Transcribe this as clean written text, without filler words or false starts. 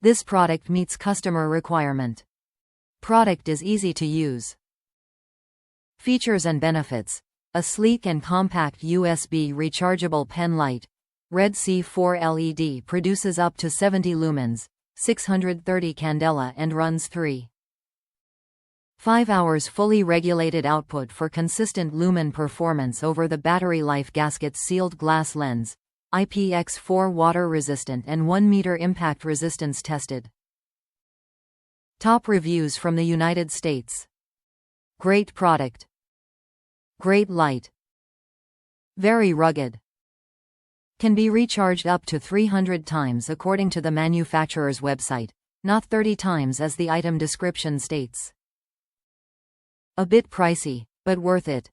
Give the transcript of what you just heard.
This product meets customer requirement. Product is easy to use. Features and benefits. A sleek and compact USB rechargeable pen light. Red C4 LED produces up to 70 lumens, 630 candela and runs 3.5 hours. Fully regulated output for consistent lumen performance over the battery life. Gasket sealed glass lens. IPX4 water resistant and 1 meter impact resistance tested. Top reviews from the United States. Great product. Great light. Very rugged. Can be recharged up to 300 times according to the manufacturer's website, not 30 times as the item description states. A bit pricey, but worth it.